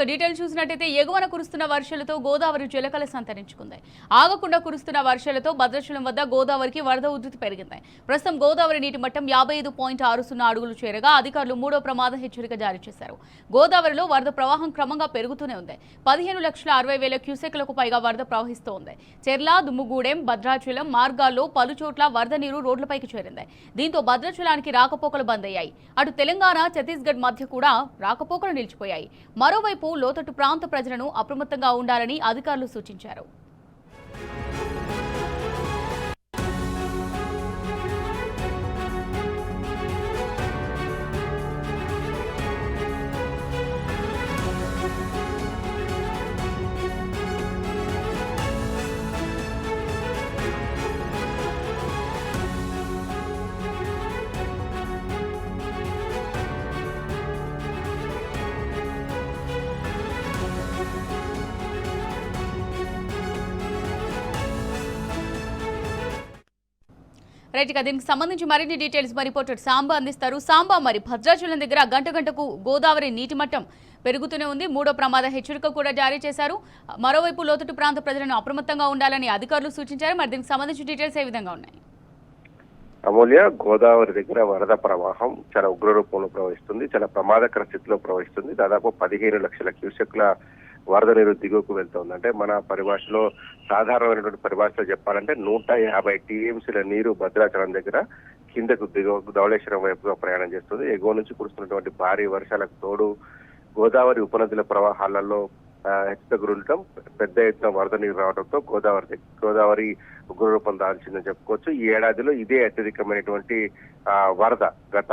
Details చూసినట్టయితే ఎగువన కురుస్తున్న వర్షాలతో గోదావరి జలకళ సంతరించుకుంది. ఆగకుండా కురుస్తున్న వర్షాలతో భద్రాచలం వద్ద గోదావరికి వరద ఉధృతి పెరిగింది. ప్రస్తుతం గోదావరి నీటి మట్టం 55.60 అడుగులు చేరగా అధికారులు మూడో ప్రమాద హెచ్చరిక జారీ చేశారు. గోదావరిలో వరద ప్రవాహం క్రమంగా పెరుగుతూనే ఉంది. 15,60,000 క్యూసెక్లకు పైగా వరద ప్రవహిస్తోంది. చెర్ల, దుమ్ముగూడెం, భద్రాచలం మార్గాల్లో పలుచోట్ల వరద నీరు రోడ్లపైకి చేరింది. దీంతో భద్రాచలానికి రాకపోకలు బంద్ అయ్యాయి. అటు తెలంగాణ, ఛత్తీస్గఢ్ మధ్య కూడా రాకపోకలు నిలిచిపోయాయి. మరోవైపు లోతట్టు ప్రాంత ప్రజలను అప్రమత్తంగా ఉండాలని అధికారులు సూచించారు. రైట్, దీనికి సంబంధించి మరిన్ని డీటెయిల్స్ మా రిపోర్టర్ సాంబా అందిస్తారు. సాంబా, మరి భద్రాచలం దగ్గర గంటకు గోదావరి నీటి మట్టం పెరుగుతూనే ఉంది. మూడో ప్రమాద హెచ్చరిక కూడా జారీ చేశారు. మరోవైపు లోతట్టు ప్రాంత ప్రజలను అప్రమత్తంగా ఉండాలని అధికారులు సూచించారు. మరి దీనికి సంబంధించి డీటెయిల్స్ ఏ విధంగా ఉన్నాయి? అమూల్య, గోదావరి దగ్గర వరద ప్రవాహం చాలా ఉగ్ర రూపంలో ప్రవహిస్తుంది. చాలా ప్రమాదకర స్థితిలో ప్రవహిస్తుంది. దాదాపు 15 లక్షల క్యూసెక్ల వరద నీరు దిగువకు వెళ్తోంది. అంటే మన పరిభాషలో, సాధారణమైనటువంటి పరిభాషలో చెప్పాలంటే 150 టీఎంసీల నీరు భద్రాచలం దగ్గర కిందకు ధవళేశ్వరం వైపుగా ప్రయాణం చేస్తుంది. ఎగువ నుంచి కురుస్తున్నటువంటి భారీ వర్షాలకు తోడు గోదావరి ఉపనదుల ప్రవాహాలలో హెచ్చగురుండటం, పెద్ద ఎత్తున వరద నీరు రావడంతో గోదావరి ఉగ్రరూపం దాల్చిందని చెప్పుకోవచ్చు. ఈ ఏడాదిలో ఇదే అత్యధికమైనటువంటి వరద. గత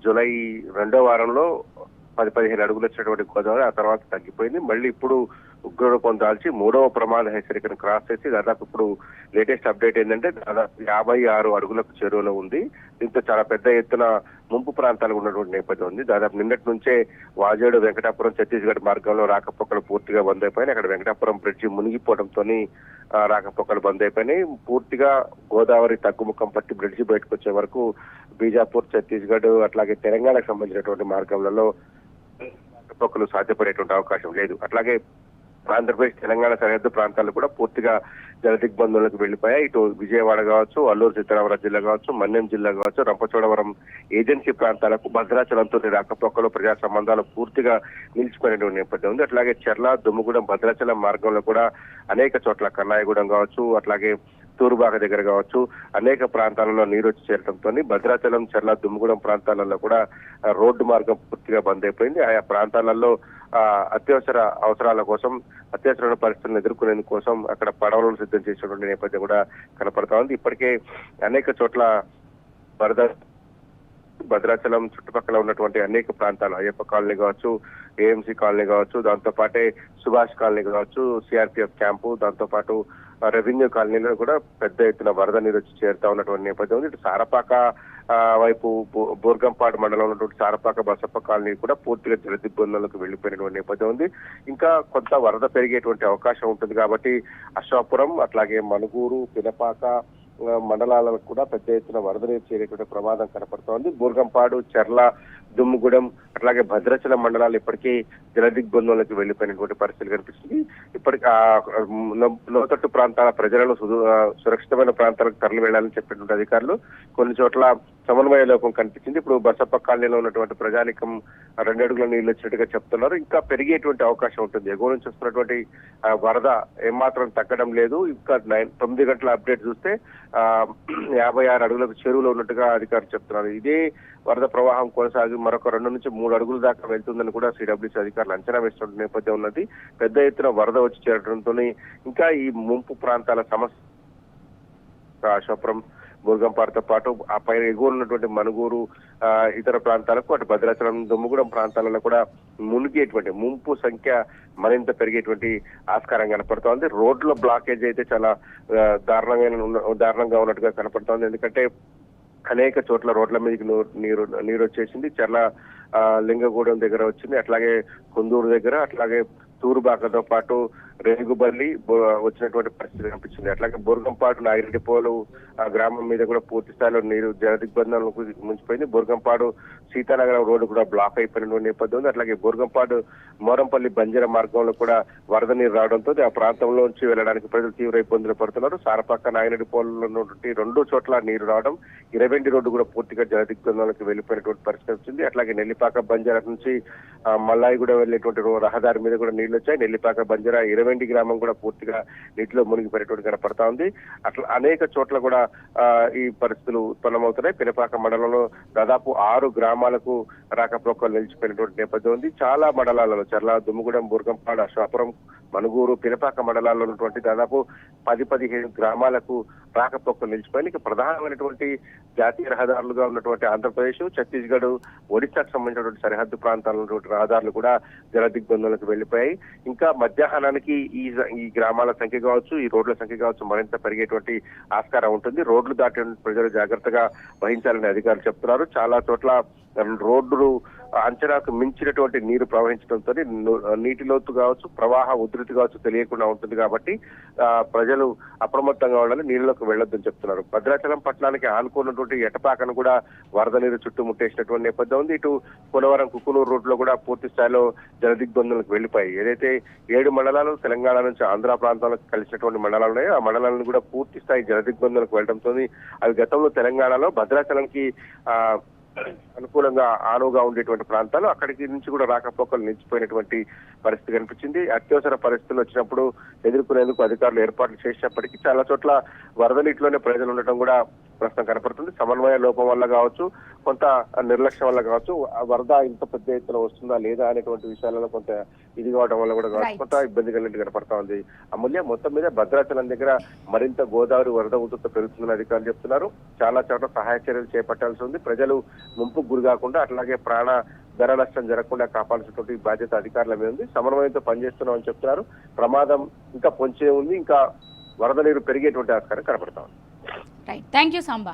జూలై 2వ వారంలో 10-15 అడుగులు వచ్చినటువంటి గోదావరి ఆ తర్వాత తగ్గిపోయింది. మళ్ళీ ఇప్పుడు ఉగ్రరూపం దాల్చి మూడవ ప్రమాద హెచ్చరికను క్రాస్ చేసి దాదాపు ఇప్పుడు లేటెస్ట్ అప్డేట్ ఏంటంటే దాదాపు 56 అడుగులకు చేరువలో ఉంది. దీంతో చాలా పెద్ద ఎత్తున ముంపు ప్రాంతాలకు ఉన్నటువంటి నేపథ్యం ఉంది. దాదాపు నిన్నటి నుంచే వాజేడు, వెంకటాపురం, ఛత్తీస్గఢ్ మార్గంలో రాకపోకలు పూర్తిగా బంద్ అయిపోయినాయి. అక్కడ వెంకటాపురం బ్రిడ్జి మునిగిపోవడంతో రాకపోకలు బంద్ అయిపోయినాయి. పూర్తిగా గోదావరి తగ్గుముఖం పట్టి బ్రిడ్జి బయటకు వచ్చే వరకు బీజాపూర్, ఛత్తీస్గఢ్ అట్లాగే తెలంగాణకు సంబంధించినటువంటి మార్గంలో రాకపోకలు సాధ్యపడేటువంటి అవకాశం లేదు. అట్లాగే ఆంధ్రప్రదేశ్, తెలంగాణ సరిహద్దు ప్రాంతాలు కూడా పూర్తిగా జలదిగ్బంధంలోకి వెళ్లిపోయాయి. ఇటు విజయవాడ కావచ్చు, అల్లూరు సీతారామరాజు జిల్లా కావచ్చు, మన్యం జిల్లా కావచ్చు, రంపచోడవరం ఏజెన్సీ ప్రాంతాలకు భద్రాచలంతో రాకపోకలు, ప్రజా సంబంధాలు పూర్తిగా నిలిచిపోయినటువంటి నేపథ్యం ఉంది. అట్లాగే చెర్ల, దుమ్ముగూడెం, భద్రాచలం మార్గంలో కూడా అనేక చోట్ల, కన్నాయగూడెం కావచ్చు, అట్లాగే తూరుబాక దగ్గర కావచ్చు, అనేక ప్రాంతాలలో నీరు వచ్చి చేరడంతో భద్రాచలం, చెర్ల, దుమ్ముగూడెం ప్రాంతాలలో కూడా రోడ్డు మార్గం పూర్తిగా బంద్ అయిపోయింది. ఆయా ప్రాంతాలలో అత్యవసర అవసరాల కోసం, అత్యవసర పరిస్థితులను ఎదుర్కొనేందుకు కోసం అక్కడ పడవలను సిద్ధం చేసినటువంటి నేపథ్యం కూడా కనపడతా ఉంది. ఇప్పటికే అనేక చోట్ల వరద భద్రాచలం చుట్టుపక్కల ఉన్నటువంటి అనేక ప్రాంతాలు, అయ్యప్ప కాలనీ కావచ్చు, ఏఎంసీ కాలనీ కావచ్చు, దాంతో పాటే సుభాష్ కాలనీ కావచ్చు, సిఆర్పిఎఫ్ క్యాంపు, దాంతో పాటు రెవెన్యూ కాలనీలో కూడా పెద్ద ఎత్తున వరద నీరు వచ్చి చేరుతా ఉన్నటువంటి నేపథ్యం ఉంది. ఇటు సారపాక వైపు బోర్గంపాడు మండలంలో ఉన్నటువంటి సారపాక, బసప్ప కాలనీ కూడా పూర్తిగా జలదిగ్బంధంలోకి వెళ్లిపోయినటువంటి నేపథ్యం ఉంది. ఇంకా కొంత వరద పెరిగేటువంటి అవకాశం ఉంటుంది కాబట్టి అశ్వాపురం, అట్లాగే మనుగూరు, పినపాక మండలాలకు కూడా పెద్ద ఎత్తున వరద నీరు చేరేటువంటి ప్రమాదం కనపడుతోంది. బూర్గంపాడు, చెర్ల, దుమ్ముగూడెం అట్లాగే భద్రాచలం మండలాలు ఇప్పటికీ జలదిగ్బంధంలోకి వెళ్లిపోయినటువంటి పరిస్థితులు కనిపిస్తుంది. ఇప్పటికి లోతట్టు ప్రాంతాల ప్రజలను సురక్షితమైన ప్రాంతాలకు తరలి వెళ్లాలని చెప్పినటువంటి అధికారులు కొన్ని చోట్ల సమన్వయ లోపం కనిపించింది. ఇప్పుడు బసప్ప కాలనీలో ఉన్నటువంటి ప్రజానికం 2 అడుగుల నీళ్లు వచ్చినట్టుగా చెప్తున్నారు. ఇంకా పెరిగేటువంటి అవకాశం ఉంటుంది. ఎగువ నుంచి వస్తున్నటువంటి వరద ఏమాత్రం తగ్గడం లేదు. ఇంకా 9 గంటల అప్డేట్ చూస్తే 56 అడుగులకు చెరువులో ఉన్నట్టుగా అధికారులు చెప్తున్నారు. ఇదే వరద ప్రవాహం కొనసాగి మరొక 2 నుంచి 3 అడుగుల దాకా వెళ్తుందని కూడా సిడబ్ల్యూసీ అధికారులు అంచనా వేస్తున్న నేపథ్యం ఉన్నది. పెద్ద ఎత్తున వరద వచ్చి చేరడంతో ఇంకా ఈ ముంపు ప్రాంతాల సమస్య అశ్వాపురం, బుర్గంపాడుతో పాటు ఆ పైన ఎగువ ఉన్నటువంటి మనుగూరు, ఇతర ప్రాంతాలకు, అటు భద్రాచలం, దుమ్ముగూడెం ప్రాంతాలలో కూడా మునిగేటువంటి ముంపు సంఖ్య మరింత పెరిగేటువంటి ఆస్కారం కనపడుతోంది. రోడ్ల బ్లాకేజ్ అయితే చాలా దారుణంగా ఉన్నట్టుగా కనపడుతోంది. ఎందుకంటే అనేక చోట్ల రోడ్ల మీదకి నీరు వచ్చేసింది. చెర్ల లింగగూడెం దగ్గర వచ్చింది, అట్లాగే కుందూరు దగ్గర, అట్లాగే తూరుబాకతో పాటు రేగుబల్లి వచ్చినటువంటి పరిస్థితి కనిపించింది. అట్లాగే బుర్గంపాడు నాగిరెడ్డిపోలు ఆ గ్రామం మీద కూడా పూర్తి స్థాయిలో నీరు జలదిగ్బంధాలకు ముంచిపోయింది. బుర్గంపాడు సీతానగరం రోడ్డు కూడా బ్లాక్ అయిపోయిన నేపథ్యం ఉంది. అట్లాగే బుర్గంపాడు మోరంపల్లి బంజర మార్గంలో కూడా వరద నీరు రావడంతో ఆ ప్రాంతంలో నుంచి వెళ్ళడానికి ప్రజలు తీవ్ర ఇబ్బందులు పడుతున్నారు. సారపాక నాగిరెడ్డిపోలలో ఉన్నటువంటి 2 చోట్ల నీరు రావడం, ఇరవెండి రోడ్డు కూడా పూర్తిగా జలదిగ్బంధాలకు వెళ్ళిపోయినటువంటి పరిస్థితి వచ్చింది. అట్లాగే నెల్లిపాక బంజారా నుంచి మల్లాయిగూడ వెళ్ళేటువంటి రహదారి మీద కూడా నీళ్లు వచ్చాయి. నెల్లిపాక బంజారా ఇరవెండి గ్రామం కూడా పూర్తిగా నీటిలో మునిగిపోయినటువంటి కనపడతా ఉంది. అట్లా అనేక చోట్ల కూడా ఈ పరిస్థితులు ఉత్పన్నమవుతున్నాయి. పినపాక మండలంలో దాదాపు 6 గ్రామాలకు రాకపోకలు నిలిచిపోయినటువంటి నేపథ్యం ఉంది. చాలా మండలాలలో చర్ల, దుమ్ముగూడెం, బుర్గంపాడు, అశ్వాపురం, మనుగూరు, పినపాక మండలాల్లో ఉన్నటువంటి దాదాపు 10-15 గ్రామాలకు రాకపోకలు నిలిచిపోయి ప్రధానమైనటువంటి జాతీయ రహదారులుగా ఉన్నటువంటి ఆంధ్రప్రదేశ్, ఛత్తీస్గఢ్, ఒడిశాకు సంబంధించినటువంటి సరిహద్దు ప్రాంతాల్లో ఉన్నటువంటి రహదారులు కూడా జల దిగ్బంధంలోకి వెళ్లిపోయాయి. ఇంకా మధ్యాహ్నానికి ఈ గ్రామాల సంఖ్య కావచ్చు, ఈ రోడ్ల సంఖ్య కావచ్చు మరింత పెరిగేటువంటి ఆస్కారం ఉంటుంది. రోడ్లు దాటి ప్రజలు జాగ్రత్తగా వహించాలని అధికారులు చెప్తున్నారు. చాలా చోట్ల రోడ్లు అంచనాకు మించినటువంటి నీరు ప్రవహించడంతో నీటి లోతు కావచ్చు, ప్రవాహ ఉధృతి కావచ్చు తెలియకుండా ఉంటుంది. కాబట్టి ప్రజలు అప్రమత్తంగా ఉండాలి, నీళ్ళలోకి వెళ్లొద్దని చెప్తున్నారు. భద్రాచలం పట్టణానికి ఆనుకున్నటువంటి ఎటపాకను కూడా వరద నీరు చుట్టుముట్టేసినటువంటి నేపథ్యం ఉంది. ఇటు పోలవరం కుకునూరు రోడ్ లో కూడా పూర్తి స్థాయిలో జలదిగ్బంధంలోకి వెళ్లిపోయాయి. ఏదైతే 7 మండలాలు తెలంగాణ నుంచి ఆంధ్ర ప్రాంతాలకు కలిసినటువంటి మండలాలు ఉన్నాయో ఆ మండలాలను కూడా పూర్తి స్థాయి జలదిగ్బంధంలోకి వెళ్లడంతో అవి గతంలో తెలంగాణలో భద్రాచలంకి అనుకూలంగా ఆనువుగా ఉండేటువంటి ప్రాంతాలు అక్కడికి నుంచి కూడా రాకపోకలు నిలిచిపోయినటువంటి పరిస్థితి కనిపించింది. అత్యవసర పరిస్థితులు వచ్చినప్పుడు ఎదుర్కొనేందుకు అధికారులు ఏర్పాట్లు చేసినప్పటికీ చాలా చోట్ల వరద నీటిలోనే ప్రజలు ఉండటం కూడా ప్రస్తుతం కనపడుతుంది. సమన్వయ లోపం వల్ల కావచ్చు, కొంత నిర్లక్ష్యం వల్ల కావచ్చు, ఆ వరద ఇంత పెద్ద ఎత్తున వస్తుందా లేదా అనేటువంటి విషయాలలో కొంత ఇది కావడం వల్ల కూడా కావచ్చు కొంత ఇబ్బంది కలిగినట్టు కనపడతా ఉంది. అమూల్య, మొత్తం మీద భద్రాచలం దగ్గర మరింత గోదావరి వరద ఉధృతి పెరుగుతుందని అధికారులు చెప్తున్నారు. చాలా చోట్ల సహాయ చర్యలు చేపట్టాల్సి ఉంది. ప్రజలు ముంపుకు గురి కాకుండా అట్లాగే ధర నష్టం జరగకుండా కాపాడాల్సినటువంటి బాధ్యత అధికారుల మీద ఉంది. సమన్వయంతో పనిచేస్తున్నామని చెప్తున్నారు. ప్రమాదం ఇంకా పొంచే ఉంది, ఇంకా వరద నీరు పెరిగేటువంటి ఆస్కారం కనపడతా ఉంది. Right, thank you Samba.